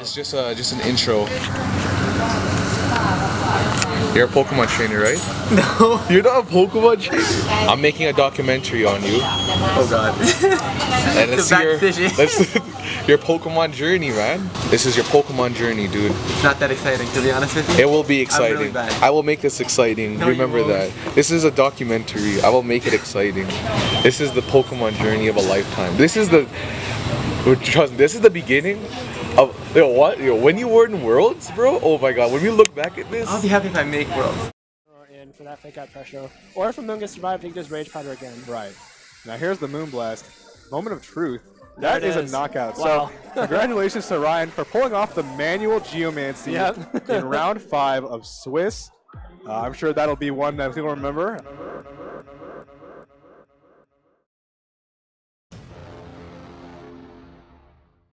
It's just an intro. You're a Pokemon trainer, right? No. You're not a Pokemon trainer? I'm making a documentary on you. Oh god. And let's see your Pokemon journey, man. This is your Pokemon journey, dude. It's not that exciting, to be honest with you. It will be exciting. I'm really bad. I will make this exciting. No, Remember that. This is a documentary. I will make it exciting. This is the Pokemon journey of a lifetime. This is the beginning of when you were in Worlds, bro. Oh my god, when we look back at this, I'll be happy if I make Worlds. In for that fake out pressure, or if a Moon gets survived, he can just Rage Powder again. Right. Now here's the Moonblast. Moment of truth. There That it is is. a knockout. Wow. So congratulations to Ryan for pulling off the manual Geomancy in round 5 of Swiss. I'm sure that'll be one that people remember.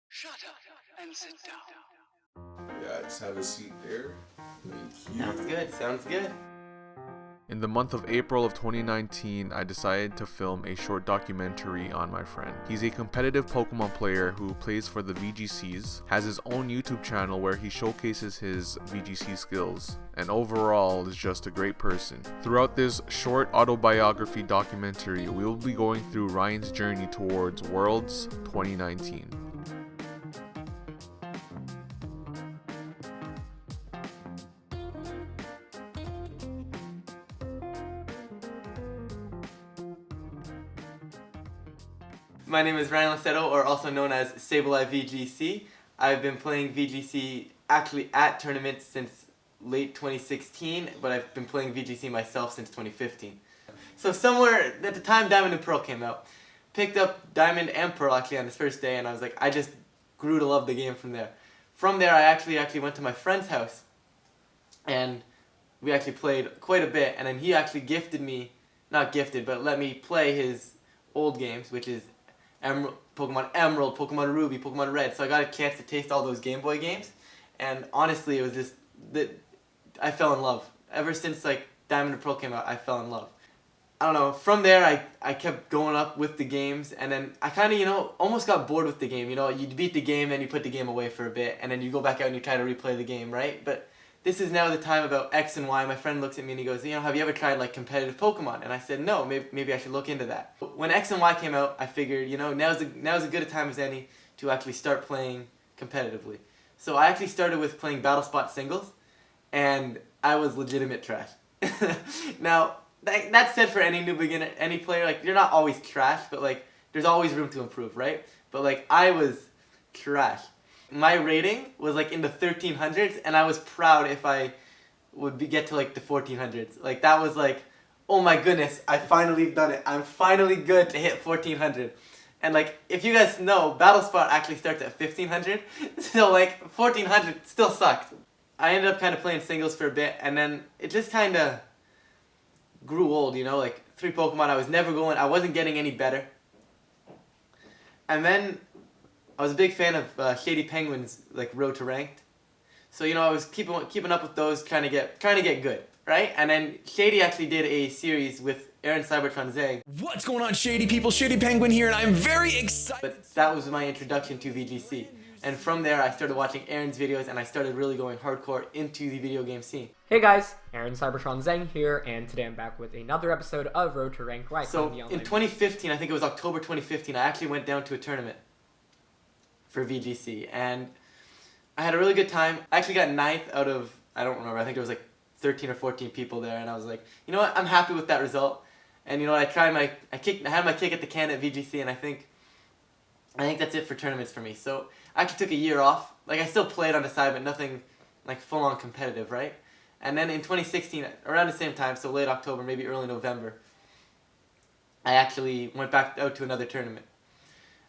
Shut up and sit down. yeah, just have a seat there. Sounds good, sounds good. In the month of April of 2019, I decided to film a short documentary on my friend. He's a competitive Pokemon player who plays for the VGCs, has his own YouTube channel where he showcases his VGC skills, and overall is just a great person. Throughout this short autobiography documentary, we will be going through Ryan's journey towards Worlds 2019. My name is Ryan Loseto, or also known as Sableye VGC. I've been playing VGC actually at tournaments since late 2016, but I've been playing VGC myself since 2015. So somewhere at the time Diamond and Pearl came out, picked up Diamond and Pearl actually on his first day, and I was like, I just grew to love the game from there. From there I actually went to my friend's house, and we actually played quite a bit, and then he actually gifted me, not gifted, but let me play his old games, which is Pokemon Emerald, Pokemon Ruby, Pokemon Red, so I got a chance to taste all those Game Boy games, and honestly, it was just that I fell in love. Ever since like Diamond and Pearl came out, I fell in love. I don't know. From there, I kept going up with the games, and then I kind of almost got bored with the game. You beat the game, then you put the game away for a bit, and then you go back out and you try to replay the game, right? But this is now the time about X and Y. My friend looks at me and he goes, have you ever tried like competitive Pokemon? And I said, no, maybe I should look into that. When X and Y came out, I figured, now's as good a time as any to actually start playing competitively. So I actually started with playing Battle Spot singles, and I was legitimate trash. Now, that's said for any new beginner, any player, like, you're not always trash, but like, there's always room to improve, right? But like, I was trash. My rating was like in the 1300s, and I was proud if I would get to like the 1400s. Like, that was like, oh my goodness, I finally done it. I'm finally good to hit 1400. And like, if you guys know, Battle Spot actually starts at 1500, so like 1400 still sucked. I ended up kind of playing singles for a bit, and then it just kind of grew old, like 3 Pokemon, I wasn't getting any better. And then I was a big fan of Shady Penguin's like Road to Ranked, so I was keeping up with those, trying to get good, right? And then Shady actually did a series with Aaron Cybertron Zang. What's going on, Shady people? Shady Penguin here, and I'm very excited. But that was my introduction to VGC, and from there I started watching Aaron's videos, and I started really going hardcore into the video game scene. Hey guys, Aaron Cybertron Zeng here, and today I'm back with another episode of Road to Rank. So in 2015, I think it was October 2015, I actually went down to a tournament for VGC, and I had a really good time. I actually got 9th out of, I don't remember, I think there was like 13 or 14 people there, and I was like, you know what, I'm happy with that result. And I had my kick at the can at VGC, and I think that's it for tournaments for me. So I actually took a year off. Like, I still played on the side, but nothing like full-on competitive, right? And then in 2016, around the same time, so late October, maybe early November, I actually went back out to another tournament.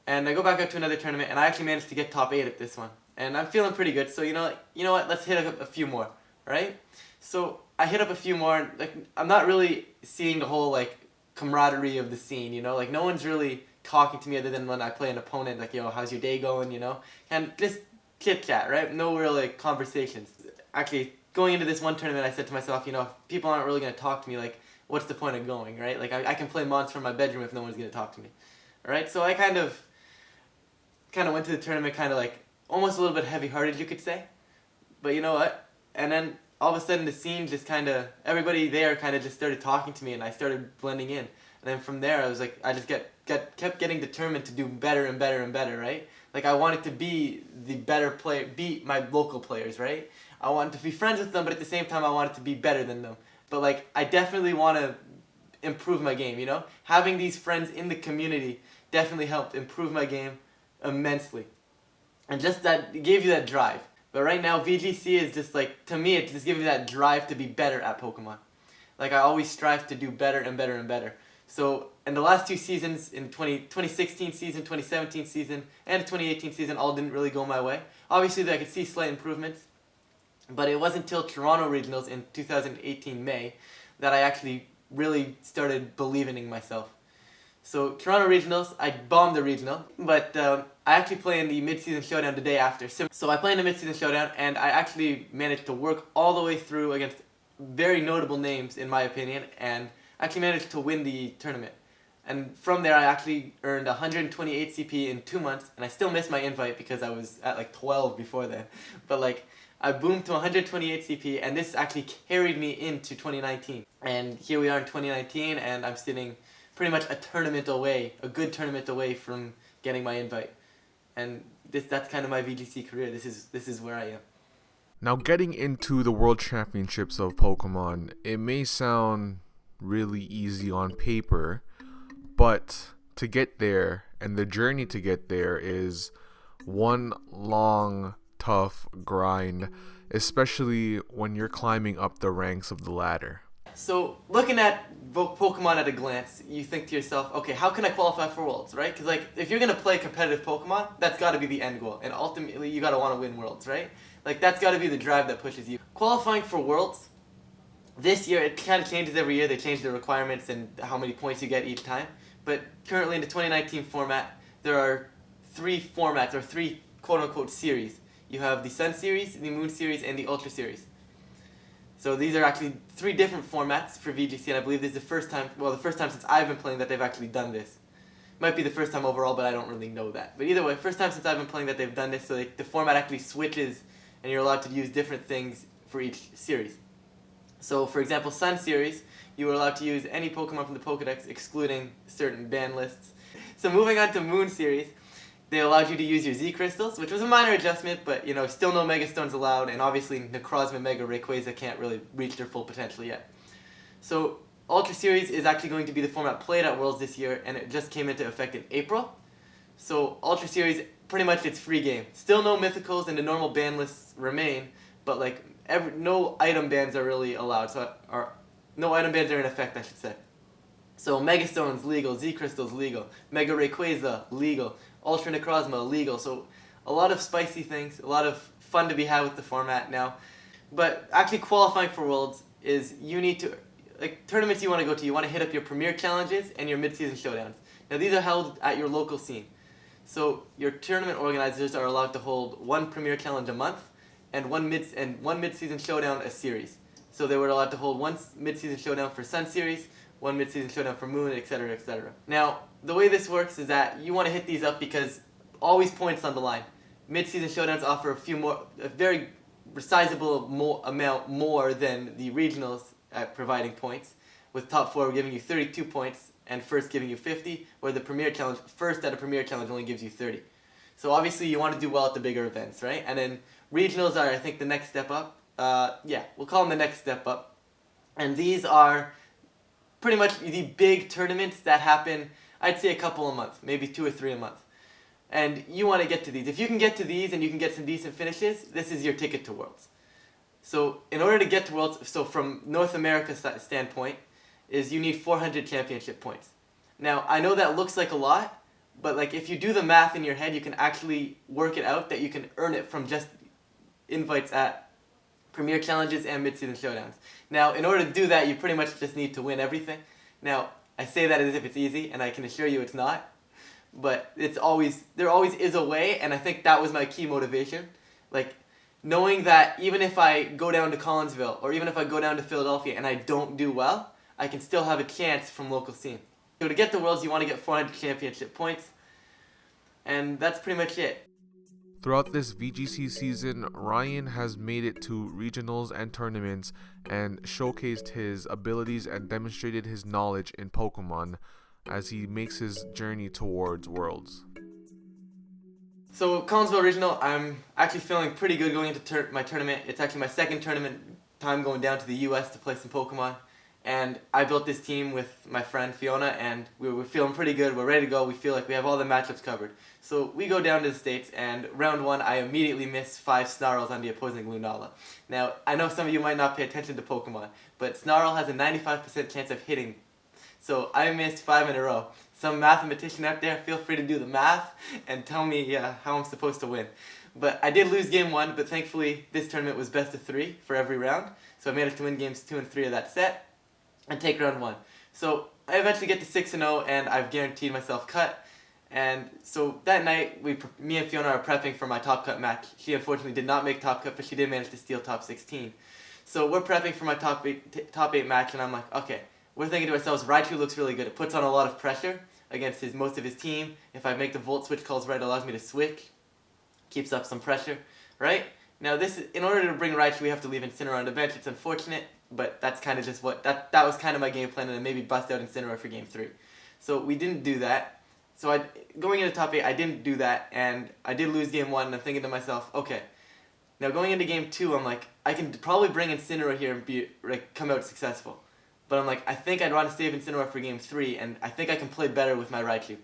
And I go back out to another tournament, and I actually managed to get top 8 at this one. And I'm feeling pretty good, so you know what, let's hit a few more, right? So I hit up a few more, and like, I'm not really seeing the whole like camaraderie of the scene, like no one's really talking to me other than when I play an opponent, like, how's your day going, and just chit chat, right? No real like conversations. Actually, going into this one tournament, I said to myself, if people aren't really going to talk to me, like, what's the point of going, right? Like, I can play Mons from my bedroom if no one's going to talk to me, alright? So I kind of went to the tournament kind of like almost a little bit heavy-hearted, you could say. But you know what? And then all of a sudden the scene just kind of, everybody there kind of just started talking to me, and I started blending in. And then from there, I was like, I just kept getting determined to do better and better and better, right? Like I wanted to be the better player, beat my local players, right? I wanted to be friends with them, but at the same time I wanted to be better than them. But like I definitely want to improve my game, you know? Having these friends in the community definitely helped improve my game immensely. And just that, it gave you that drive. But right now, VGC is just like, to me, it just gives me that drive to be better at Pokemon. Like I always strive to do better and better and better. So in the last 2 seasons, in 2016 season, 2017 season, and the 2018 season, all didn't really go my way. Obviously, I could see slight improvements. But it wasn't until Toronto Regionals in 2018 May that I actually really started believing in myself. So Toronto Regionals, I bombed the regional, but I actually play in the mid-season showdown the day after. So I play in the mid-season showdown, and I actually managed to work all the way through against very notable names, in my opinion, and actually managed to win the tournament. And from there, I actually earned 128 CP in 2 months, and I still missed my invite because I was at like 12 before then. But like, I boomed to 128 CP, and this actually carried me into 2019. And here we are in 2019, and I'm sitting pretty much a tournament away, a good tournament away from getting my invite. And that's kind of my VGC career. This is where I am. Now, getting into the World Championships of Pokemon, it may sound really easy on paper, but to get there and the journey to get there is one long, tough grind, especially when you're climbing up the ranks of the ladder. So looking at Pokemon at a glance, you think to yourself, okay, how can I qualify for Worlds, right? Because like, if you're going to play competitive Pokemon, that's got to be the end goal. And ultimately, you got to want to win Worlds, right? Like, that's got to be the drive that pushes you. Qualifying for Worlds, this year, it kind of changes every year. They change the requirements and how many points you get each time. But currently in the 2019 format, there are 3 formats, or 3 quote-unquote series. You have the Sun Series, the Moon Series, and the Ultra Series. So these are actually 3 different formats for VGC, and I believe this is the first time since I've been playing that they've actually done this. Might be the first time overall, but I don't really know that. But either way, first time since I've been playing that they've done this, so the format actually switches, and you're allowed to use different things for each series. So for example, Sun Series, you were allowed to use any Pokemon from the Pokedex, excluding certain ban lists. So moving on to Moon Series, they allowed you to use your Z Crystals, which was a minor adjustment, but, you know, still no Mega Stones allowed, and obviously Necrozma, Mega Rayquaza can't really reach their full potential yet. So Ultra Series is actually going to be the format played at Worlds this year, and it just came into effect in April. So Ultra Series, pretty much it's free game. Still no Mythicals, and the normal ban lists remain, but like no item bans are really allowed, no item bans are in effect, I should say. So Mega Stones legal, Z Crystals legal, Mega Rayquaza legal, Ultra Necrozma legal. So a lot of spicy things, a lot of fun to be had with the format now. But actually qualifying for Worlds is, you need to, like, tournaments you want to go to, you want to hit up your Premier Challenges and your Mid-Season Showdowns. Now these are held at your local scene. So your tournament organizers are allowed to hold 1 Premier Challenge a month and one Mid-Season Showdown a series. So they were allowed to hold 1 Mid-Season Showdown for Sun Series, 1 Mid-Season Showdown for Moon, etc., etc. Now, the way this works is that you want to hit these up because always points on the line. Mid-Season Showdowns offer a very sizable amount more than the regionals at providing points, with top 4 giving you 32 points and first giving you 50, where the Premier Challenge, first at a Premier Challenge only gives you 30. So obviously you want to do well at the bigger events, right? And then regionals are, I think, the next step up. We'll call them the next step up. And these are pretty much the big tournaments that happen, I'd say a couple a month, maybe 2 or 3 a month. And you want to get to these. If you can get to these and you can get some decent finishes, this is your ticket to Worlds. So in order to get to Worlds, so from North America standpoint, is you need 400 championship points. Now, I know that looks like a lot, but like if you do the math in your head, you can actually work it out that you can earn it from just invites at Premier Challenges and Mid-Season Showdowns. Now, in order to do that, you pretty much just need to win everything. Now, I say that as if it's easy, and I can assure you it's not. But there always is a way, and I think that was my key motivation. Like, knowing that even if I go down to Collinsville, or even if I go down to Philadelphia and I don't do well, I can still have a chance from local scene. So to get to Worlds, you want to get 400 championship points, and that's pretty much it. Throughout this VGC season, Ryan has made it to regionals and tournaments and showcased his abilities and demonstrated his knowledge in Pokemon as he makes his journey towards Worlds. So Collinsville Regional, I'm actually feeling pretty good going into my tournament. It's actually my second tournament time going down to the US to play some Pokemon. And I built this team with my friend Fiona, and we were feeling pretty good. We're ready to go. We feel like we have all the matchups covered. So we go down to the States, and round one, I immediately miss 5 Snarls on the opposing Lunala. Now, I know some of you might not pay attention to Pokemon, but Snarl has a 95% chance of hitting. So I missed 5 in a row. Some mathematician out there, feel free to do the math and tell me how I'm supposed to win. But I did lose game 1, but thankfully this tournament was best of 3 for every round. So I managed to win games 2 and 3 of that set and take round 1. So I eventually get to 6-0, and I've guaranteed myself cut. And so that night, me and Fiona are prepping for my top cut match. She unfortunately did not make top cut, but she did manage to steal top 16. So we're prepping for my top 8 match, and I'm like, okay, we're thinking to ourselves, Raichu looks really good. It puts on a lot of pressure against most of his team. If I make the Volt Switch calls right, it allows me to switch. Keeps up some pressure, right? Now in order to bring Raichu, we have to leave Incineroar on the bench. It's unfortunate, but that's kind of just that was kind of my game plan, and then maybe bust out Incineroar for game 3. So we didn't do that. So going into top 8, I didn't do that, and I did lose game 1, and I'm thinking to myself, okay, now going into game 2, I'm like, I can probably bring Incineroar here and come out successful. But I'm like, I think I'd want to save Incineroar for game 3, and I think I can play better with my Raichu.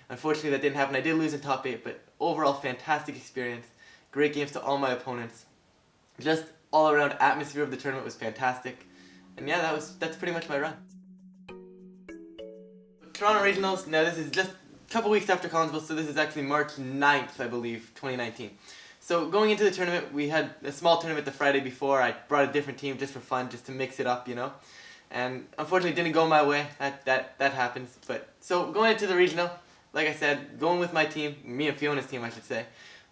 Unfortunately, that didn't happen. I did lose in top 8, but overall, fantastic experience. Great games to all my opponents. Just all-around atmosphere of the tournament was fantastic. And yeah, that's pretty much my run. Toronto Regionals, now this is just a couple weeks after Collinsville, so this is actually March 9th, I believe, 2019. So going into the tournament, we had a small tournament the Friday before. I brought a different team just for fun, just to mix it up, you know. And unfortunately, it didn't go my way. That happens. But so going into the regional, like I said, going with my team, me and Fiona's team, I should say.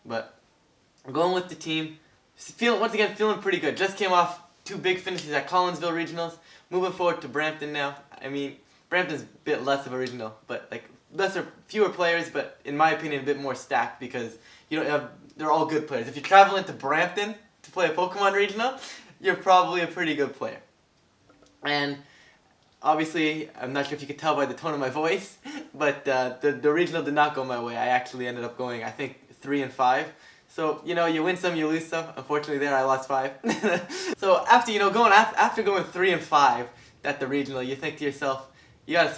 But going with the team, once again feeling pretty good. Just came off 2 big finishes at Collinsville Regionals. Moving forward to Brampton now. I mean, Brampton's a bit less of a regional, but fewer players, but in my opinion, a bit more stacked because they're all good players. If you travel into Brampton to play a Pokemon regional, you're probably a pretty good player. And obviously, I'm not sure if you could tell by the tone of my voice, but the regional did not go my way. I actually ended up going, I think, 3 and 5. So, you win some, you lose some. Unfortunately, there I lost 5. So after going 3 and 5 at the regional, you think to yourself, you got a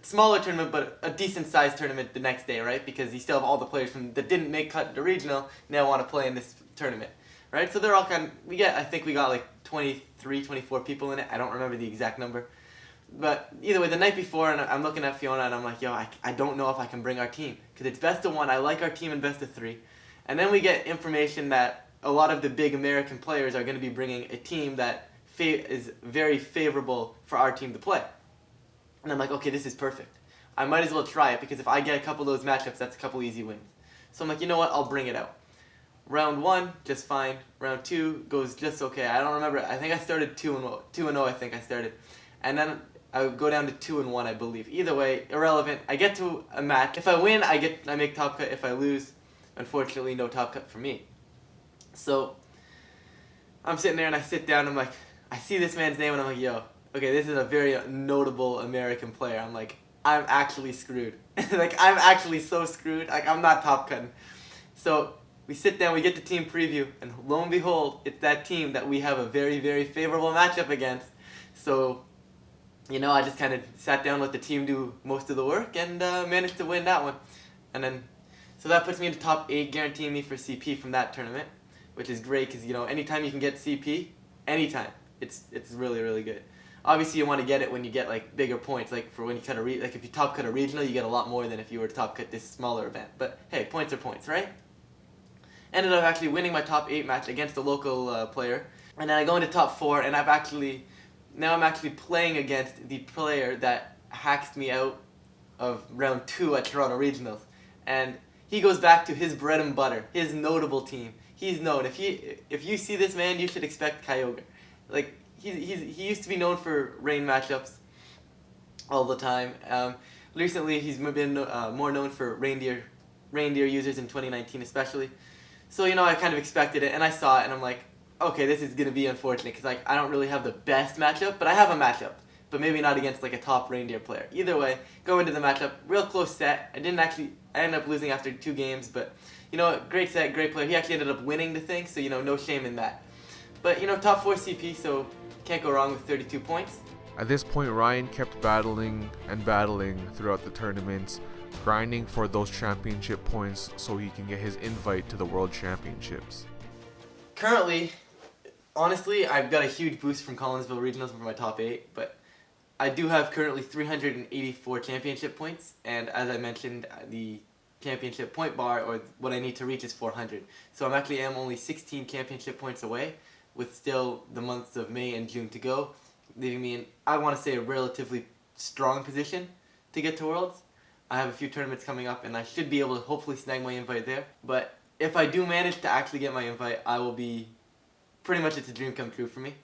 smaller tournament, but a decent-sized tournament the next day, right? Because you still have all the players that didn't make cut the regional now want to play in this tournament, right? So they're all I think we got like 23, 24 people in it. I don't remember the exact number. But either way, the night before, and I'm looking at Fiona, and I'm like, yo, I don't know if I can bring our team. Because it's best of 1. I like our team in best of 3. And then we get information that a lot of the big American players are going to be bringing a team that is very favorable for our team to play. And I'm like, okay, this is perfect. I might as well try it, because if I get a couple of those matchups, that's a couple easy wins. So I'm like, you know what, I'll bring it out. Round 1, just fine. Round 2 goes just okay. I don't remember. I think I started 2-0, I think I started. And then I would go down to 2-1, I believe. Either way, irrelevant. I get to a match. If I win, I make top cut. If I lose, unfortunately, no top cut for me. So I'm sitting there, and I sit down, and I'm like, I see this man's name, and I'm like, yo, okay, this is a very notable American player. I'm like, I'm actually screwed. I'm actually so screwed. I'm not top cutting. So we sit down, we get the team preview, and lo and behold, it's that team that we have a very, very favorable matchup against. So, I just kind of sat down, let the team do most of the work, and managed to win that one. And then, so that puts me into top 8, guaranteeing me for CP from that tournament, which is great because, anytime you can get CP, anytime, it's really, really good. Obviously, you want to get it when you get bigger points. For when you cut if you top cut a regional, you get a lot more than if you were to top cut this smaller event. But hey, points are points, right? Ended up actually winning my top 8 match against a local player, and then I go into top 4, and I'm actually playing against the player that hacked me out of round 2 at Toronto Regionals, and he goes back to his bread and butter, his notable team. He's known. If you see this man, you should expect Kyogre. He used to be known for rain matchups all the time. Recently, he's been more known for reindeer users in 2019 especially. So, I kind of expected it, and I saw it, and I'm like, okay, this is going to be unfortunate, because I don't really have the best matchup, but I have a matchup. But maybe not against a top reindeer player. Either way, go into the matchup, real close set. I ended up losing after 2 games, but, great set, great player. He actually ended up winning the thing, so, no shame in that. But, top 4 CP, so can't go wrong with 32 points. At this point, Ryan kept battling and battling throughout the tournaments, grinding for those championship points so he can get his invite to the World Championships. Currently, honestly, I've got a huge boost from Collinsville Regionals for my top 8, but I do have currently 384 championship points, and as I mentioned, the championship point bar, or what I need to reach, is 400. So I'm only 16 championship points away, with still the months of May and June to go, leaving me in, I want to say, a relatively strong position to get to Worlds. I have a few tournaments coming up, and I should be able to hopefully snag my invite there. But if I do manage to actually get my invite, I will be, pretty much it's a dream come true for me.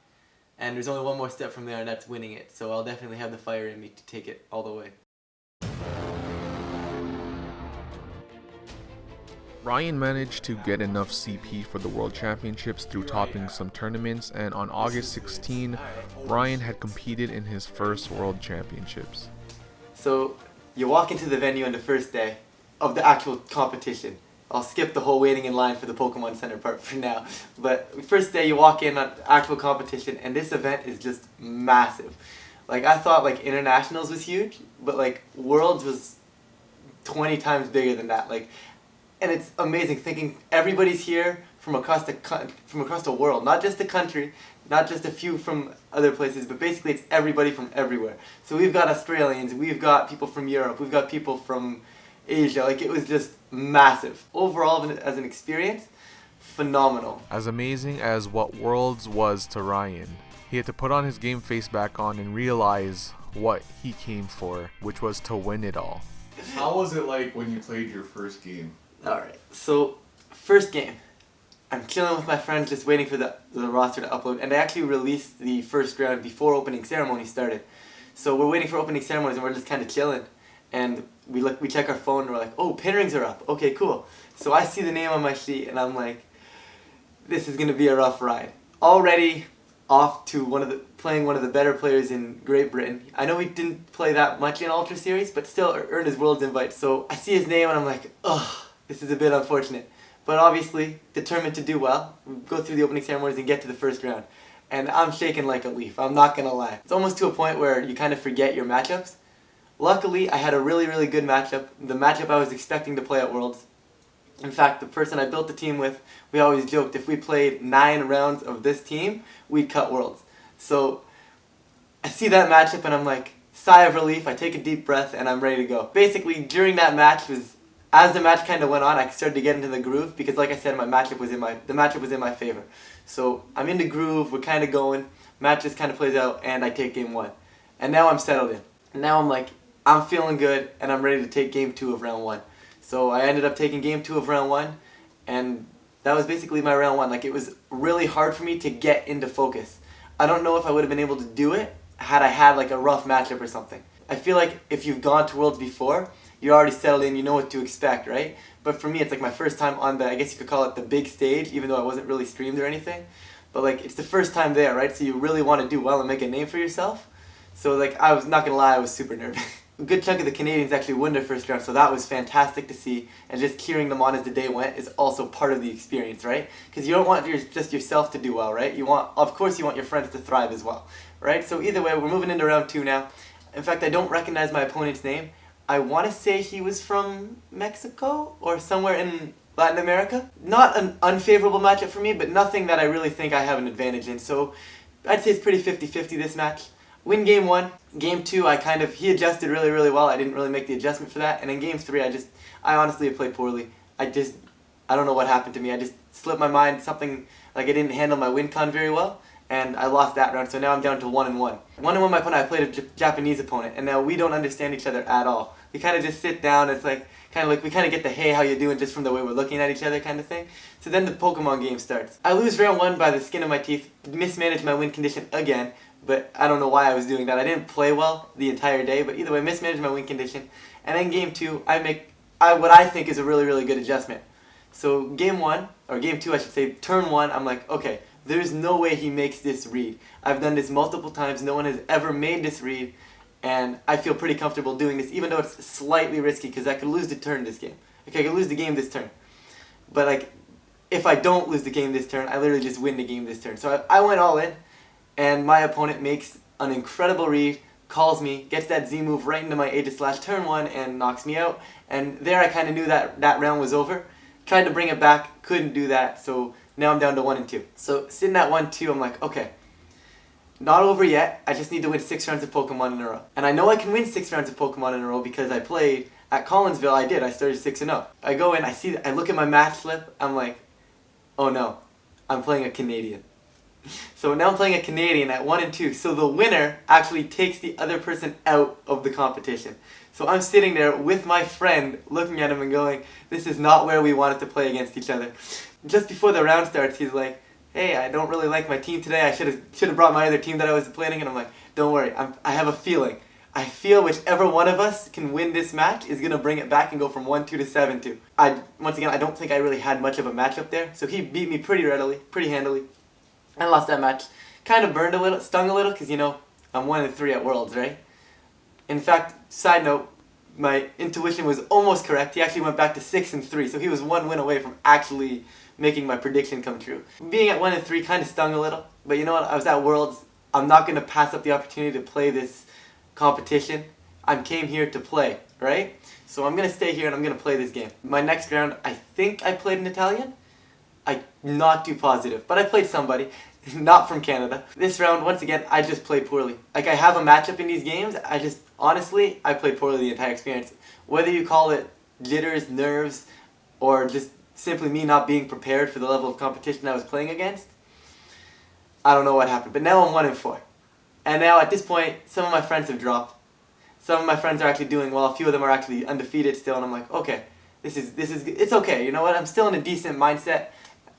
And there's only one more step from there, and that's winning it. So I'll definitely have the fire in me to take it all the way. Ryan managed to get enough CP for the World Championships through topping some tournaments, and on August 16, Ryan had competed in his first World Championships. So you walk into the venue on the first day of the actual competition. I'll skip the whole waiting in line for the Pokemon Center part for now. But first day you walk in on actual competition, and this event is just massive. I thought internationals was huge, but Worlds was 20 times bigger than that. And it's amazing thinking everybody's here from across the world, not just the country, not just a few from other places, but basically it's everybody from everywhere. So we've got Australians, we've got people from Europe, we've got people from Asia. It was just massive. Overall, as an experience, phenomenal. As amazing as what Worlds was to Ryan, he had to put on his game face back on and realize what he came for, which was to win it all. How was it like when you played your first game? Alright, so first game. I'm chilling with my friends, just waiting for the roster to upload, and they actually released the first round before opening ceremony started. So we're waiting for opening ceremonies, and we're just kind of chilling. And we check our phone, and we're like, oh, pin rings are up. Okay, cool. So I see the name on my sheet, and I'm like, this is going to be a rough ride. Already off to playing one of the better players in Great Britain. I know we didn't play that much in Ultra Series, but still earned his Worlds invite. So I see his name, and I'm like, ugh. This is a bit unfortunate, but obviously determined to do well. We go through the opening ceremonies and get to the first round, and I'm shaking like a leaf, I'm not gonna lie. It's almost to a point where you kind of forget your matchups. Luckily, I had a really, really good matchup, the matchup I was expecting to play at Worlds. In fact, the person I built the team with, we always joked if we played 9 rounds of this team, we'd cut Worlds. So I see that matchup and I'm like, sigh of relief, I take a deep breath and I'm ready to go. Basically, during that match as the match kind of went on, I started to get into the groove because, like I said, the matchup was in my favor. So I'm in the groove, we're kind of going, match just kind of plays out, and I take game 1. And now I'm settled in. And now I'm like, I'm feeling good, and I'm ready to take game 2 of round 1. So I ended up taking game 2 of round 1, and that was basically my round 1. It was really hard for me to get into focus. I don't know if I would have been able to do it had I had a rough matchup or something. I feel like if you've gone to Worlds before, you're already settled in, you know what to expect, right? But for me, it's my first time on I guess you could call it the big stage, even though I wasn't really streamed or anything. But it's the first time there, right? So you really want to do well and make a name for yourself. So I was not gonna lie, I was super nervous. A good chunk of the Canadians actually won their first round, so that was fantastic to see. And just cheering them on as the day went is also part of the experience, right? Because you don't want just yourself to do well, right? Of course you want your friends to thrive as well, right? So either way, we're moving into round 2 now. In fact, I don't recognize my opponent's name. I want to say he was from Mexico or somewhere in Latin America. Not an unfavorable matchup for me, but nothing that I really think I have an advantage in. So I'd say it's pretty 50-50 this match. Win game 1. Game 2, he adjusted really, really well. I didn't really make the adjustment for that. And in game 3, I honestly played poorly. I don't know what happened to me. I just slipped my mind, something I didn't handle my win con very well. And I lost that round, so now I'm down to 1-1. 1-1 my opponent, I played a Japanese opponent, and now we don't understand each other at all. We kind of just sit down, it's we kind of get the hey, how you doing, just from the way we're looking at each other kind of thing. So then the Pokemon game starts. I lose round 1 by the skin of my teeth, mismanaged my win condition again, but I don't know why I was doing that. I didn't play well the entire day, but either way, mismanaged my win condition. And then game 2, I make what I think is a really, really good adjustment. So game 1, or game 2 I should say, turn 1, I'm like, okay, there's no way he makes this read. I've done this multiple times, no one has ever made this read, and I feel pretty comfortable doing this, even though it's slightly risky, because I could lose the turn this game. Okay, I could lose the game this turn. But like, if I don't lose the game this turn, I literally just win the game this turn. So I went all in, and my opponent makes an incredible read, calls me, gets that Z move right into my Aegis Slash turn 1, and knocks me out. And there I kind of knew that that round was over. Tried to bring it back, couldn't do that, so now I'm down to 1 and 2. So sitting at 1-2, I'm like, okay, not over yet. I just need to win 6 rounds of Pokemon in a row. And I know I can win 6 rounds of Pokemon in a row because I played at Collinsville. I did. I started 6-0. I go in, I look at my match slip. I'm like, oh no, I'm playing a Canadian. So now I'm playing a Canadian at 1 and 2. So the winner actually takes the other person out of the competition. So I'm sitting there with my friend, looking at him and going, this is not where we wanted to play against each other. Just before the round starts, he's like, hey, I don't really like my team today. I should have brought my other team that I was playing. And I'm like, don't worry, I have a feeling. I feel whichever one of us can win this match is going to bring it back and go from 1-2 to 7-2. Once again, I don't think I really had much of a matchup there. So he beat me pretty readily, pretty handily. I lost that match. Kind of burned a little, stung a little, because, you know, I'm 1 and 3 at Worlds, right? In fact, side note, my intuition was almost correct. He actually went back to 6 and 3, so he was 1 win away from actually making my prediction come true. Being at 1 and 3 kind of stung a little, but you know what? I was at Worlds. I'm not going to pass up the opportunity to play this competition. I came here to play, right? So I'm going to stay here and I'm going to play this game. My next round, I think I played an Italian. I'm not too positive, but I played somebody, not from Canada. This round, once again, I just played poorly. Like, I have a matchup in these games, honestly, I played poorly the entire experience. Whether you call it jitters, nerves, or just simply me not being prepared for the level of competition I was playing against, I don't know what happened. But now I'm 1 and 4. And now at this point, some of my friends have dropped. Some of my friends are actually doing well. A few of them are actually undefeated still, and I'm like, okay, it's okay. You know what? I'm still in a decent mindset,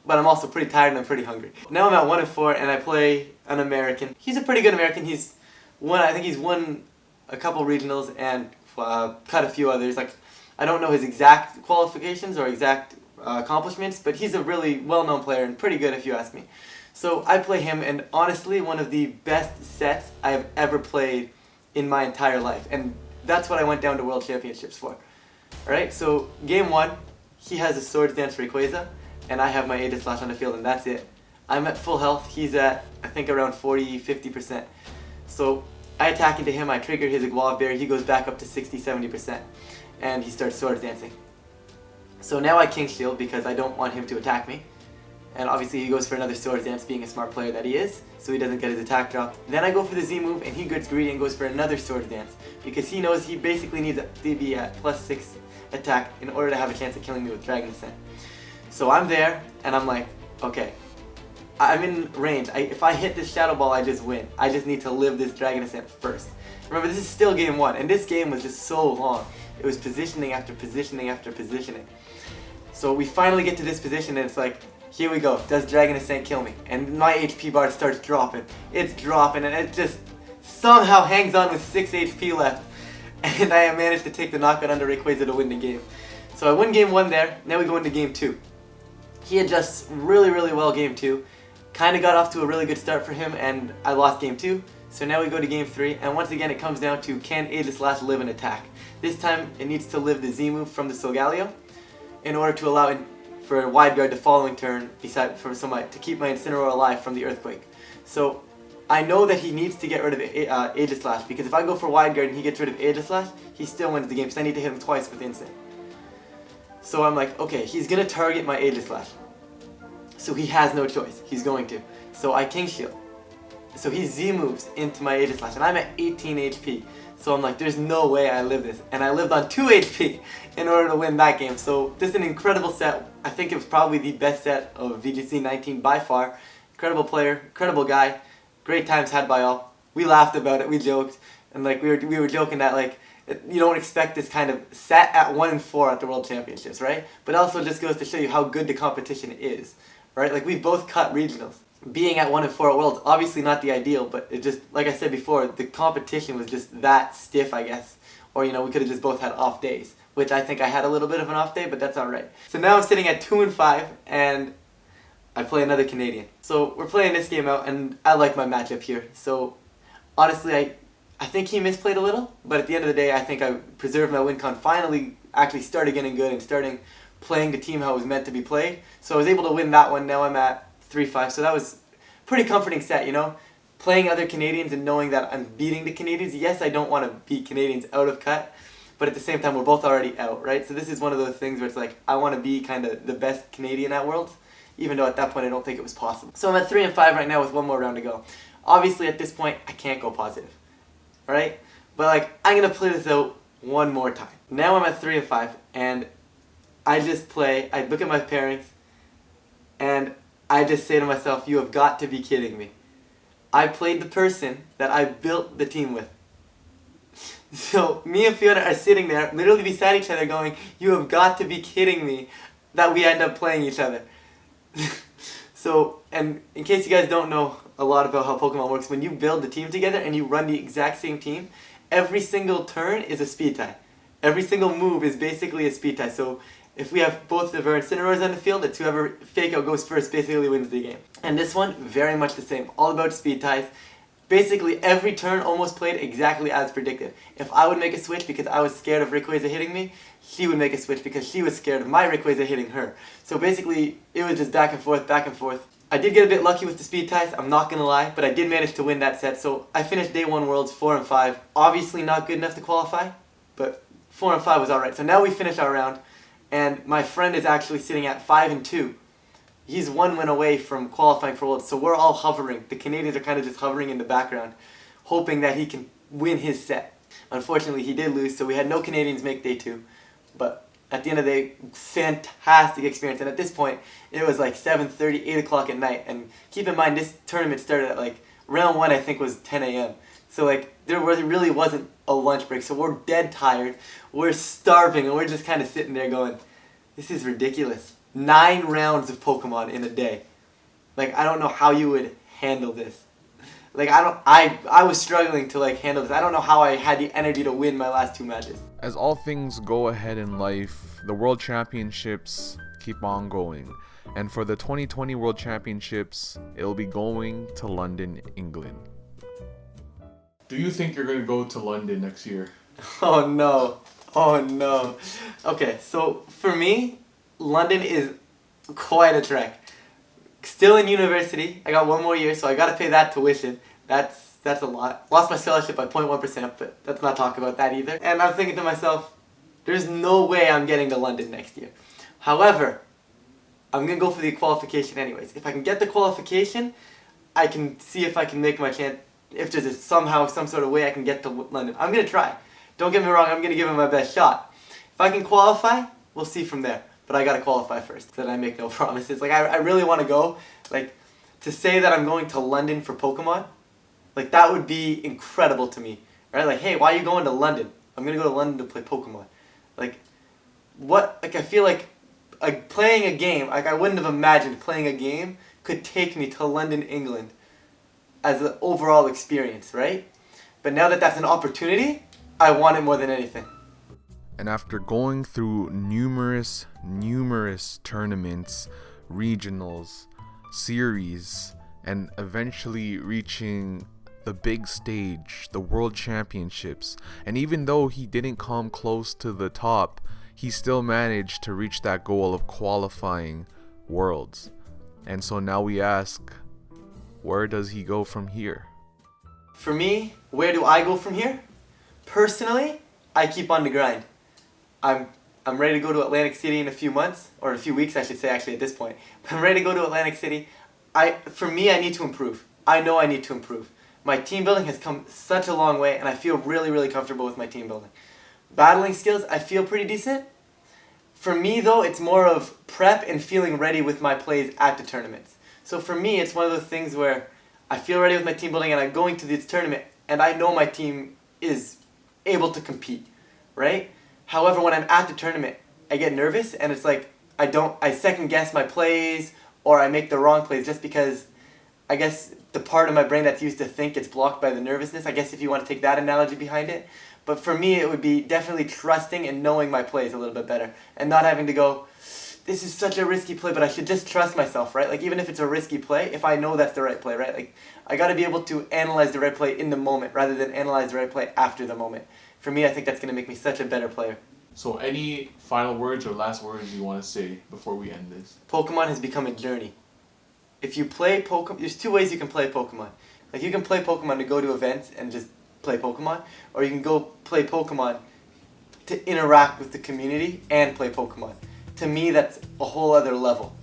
but I'm also pretty tired and I'm pretty hungry. Now I'm at 1 and 4, and I play an American. He's a pretty good American. I think he's won a couple regionals and cut a few others. Like, I don't know his exact qualifications or exact accomplishments, but he's a really well-known player and pretty good if you ask me. So I play him, and honestly, one of the best sets I have ever played in my entire life. And that's what I went down to World Championships for. Alright, so game 1, he has a Swords Dance Rayquaza, and I have my Aegis Slash on the field, and that's it. I'm at full health, he's at, I think, around 40-50%. So I attack into him, I trigger his Guava Bear, he goes back up to 60-70%, and he starts Swords Dancing. So now I King Shield because I don't want him to attack me. And obviously he goes for another Swords Dance, being a smart player that he is, so he doesn't get his attack dropped. Then I go for the Z move, and he gets greedy and goes for another Swords Dance, because he knows he basically needs to be at +6 attack in order to have a chance of killing me with Dragon Descent. So I'm there, and I'm like, okay, I'm in range. If I hit this Shadow Ball, I just win. I just need to live this Dragon Descent first. Remember, this is still game 1, and this game was just so long. It was positioning after positioning after positioning. So we finally get to this position, and it's like, here we go. Does Dragon Descent kill me? And my HP bar starts dropping. It's dropping, and it just somehow hangs on with 6 HP left. And I managed to take the knockout under Rayquaza to win the game. So I win game 1 there. Now we go into game 2. He adjusts really, really well game 2. Kind of got off to a really good start for him, and I lost game 2. So now we go to game 3, and once again it comes down to, can Aegis Slash live an attack? This time it needs to live the Z move from the Solgaleo in order to allow it for a Wide Guard the following turn to keep my Incineroar alive from the Earthquake. So I know that he needs to get rid of Aegis Slash, because if I go for Wide Guard and he gets rid of Aegis Slash, he still wins the game, so I need to hit him twice with Instant. So I'm like, okay, he's going to target my Aegis Slash. So he has no choice. He's going to. So I King Shield. So he Z moves into my Aegis Slash, and I'm at 18 HP. So I'm like, there's no way I live this. And I lived on 2 HP in order to win that game. So this is an incredible set. I think it was probably the best set of VGC 19 by far. Incredible player, incredible guy. Great times had by all. We laughed about it, we joked. And like we were joking that like, you don't expect this kind of set at 1 and 4 at the World Championships, right? But also just goes to show you how good the competition is, right? Like, we've both cut regionals. Being at 1 and 4 at Worlds, obviously not the ideal, but it just, like I said before, the competition was just that stiff, I guess. Or, you know, we could have just both had off days. which I think I had a little bit of an off day, but that's alright. So now I'm sitting at 2-5, and I play another Canadian. So we're playing this game out, and I like my matchup here. So honestly, I think he misplayed a little, but at the end of the day, I think I preserved my win con. Finally, actually started getting good and starting playing the team how it was meant to be played. So I was able to win that one. Now I'm at 3-5. So that was pretty comforting set, you know? Playing other Canadians and knowing that I'm beating the Canadians. Yes, I don't want to beat Canadians out of cut, but at the same time, we're both already out, right? So this is one of those things where it's like, I want to be kind of the best Canadian at Worlds, even though at that point I don't think it was possible. So I'm at 3-5 right now with one more round to go. Obviously, at this point, I can't go positive, right? But like, I'm going to play this out one more time. Now I'm at 3-5, and I just play, I look at my pairings, and I just say to myself, you have got to be kidding me. I played the person that I built the team with. So me and Fiona are sitting there, literally beside each other going, you have got to be kidding me that we end up playing each other. So, and in case you guys don't know a lot about how Pokemon works, when you build the team together and you run the exact same team, every single turn is a speed tie. Every single move is basically a speed tie. So if we have both of our Incineroars on the field, it's whoever fake out goes first basically wins the game. And this one, very much the same. All about speed ties. Basically every turn almost played exactly as predicted. If I would make a switch because I was scared of Rayquaza hitting me, she would make a switch because she was scared of my Rayquaza hitting her. So basically, it was just back and forth, back and forth. I did get a bit lucky with the speed ties, I'm not gonna lie, but I did manage to win that set. So I finished Day 1 Worlds 4-5. Obviously not good enough to qualify, but 4-5 was alright. So now we finished our round, and my friend is actually sitting at 5-2. He's one win away from qualifying for Worlds, so we're all hovering. The Canadians are kind of just hovering in the background, hoping that he can win his set. Unfortunately, he did lose, so we had no Canadians make Day 2. But at the end of the day, fantastic experience. And at this point, it was like 7:30, 8 o'clock at night. And keep in mind, this tournament started at like, round 1 I think was 10 a.m. So like, really wasn't a lunch break. So we're dead tired, we're starving, and we're just kind of sitting there going, this is ridiculous. 9 rounds of Pokemon in a day. Like, I don't know how you would handle this. Like, I was struggling to like handle this. I don't know how I had the energy to win my last 2 matches. As all things go ahead in life, the World Championships keep on going. And for the 2020 World Championships, it'll be going to London, England. Do you think you're going to go to London next year? Oh no. Oh no. Okay, so for me, London is quite a trek. Still in university. I got 1 more year, so I gotta pay that tuition. That's a lot. Lost my scholarship by 0.1%, but let's not talk about that either. And I'm thinking to myself, there's no way I'm getting to London next year. However, I'm gonna go for the qualification anyways. If I can get the qualification, I can see if I can make my chance. If there's somehow some sort of way I can get to London, I'm gonna try. Don't get me wrong, I'm gonna give it my best shot. If I can qualify, we'll see from there. But I gotta qualify first, then I make no promises. Like, I really want to go. Like, to say that I'm going to London for Pokemon, like, that would be incredible to me. Right? Like, hey, why are you going to London? I'm gonna go to London to play Pokemon. Like, what? Like, I feel like playing a game, like, I wouldn't have imagined playing a game could take me to London, England as an overall experience, right? But now that that's an opportunity, I want it more than anything. And after going through numerous tournaments, regionals, series, and eventually reaching the big stage, the World Championships, and even though he didn't come close to the top, he still managed to reach that goal of qualifying Worlds. And so now we ask, where does he go from here? For me, where do I go from here? Personally, I keep on the grind. I'm ready to go to Atlantic City in a few months, or a few weeks I should say actually at this point. I'm ready to go to Atlantic City. For me, I need to improve. I know I need to improve. My team building has come such a long way, and I feel really comfortable with my team building. Battling skills, I feel pretty decent. For me though, it's more of prep and feeling ready with my plays at the tournaments. So for me, it's one of those things where I feel ready with my team building and I'm going to this tournament and I know my team is able to compete, right? However, when I'm at the tournament, I get nervous and it's like I second guess my plays or I make the wrong plays just because I guess the part of my brain that's used to think it's blocked by the nervousness. I guess if you want to take that analogy behind it. But for me, it would be definitely trusting and knowing my plays a little bit better. And not having to go, this is such a risky play, but I should just trust myself, right? Like, even if it's a risky play, if I know that's the right play, right? Like, I got to be able to analyze the right play in the moment rather than analyze the right play after the moment. For me, I think that's going to make me such a better player. So any final words or last words you want to say before we end this? Pokemon has become a journey. If you play Pokemon, there's two ways you can play Pokemon. Like, you can play Pokemon to go to events and just play Pokemon, or you can go play Pokemon to interact with the community and play Pokemon. To me, that's a whole other level.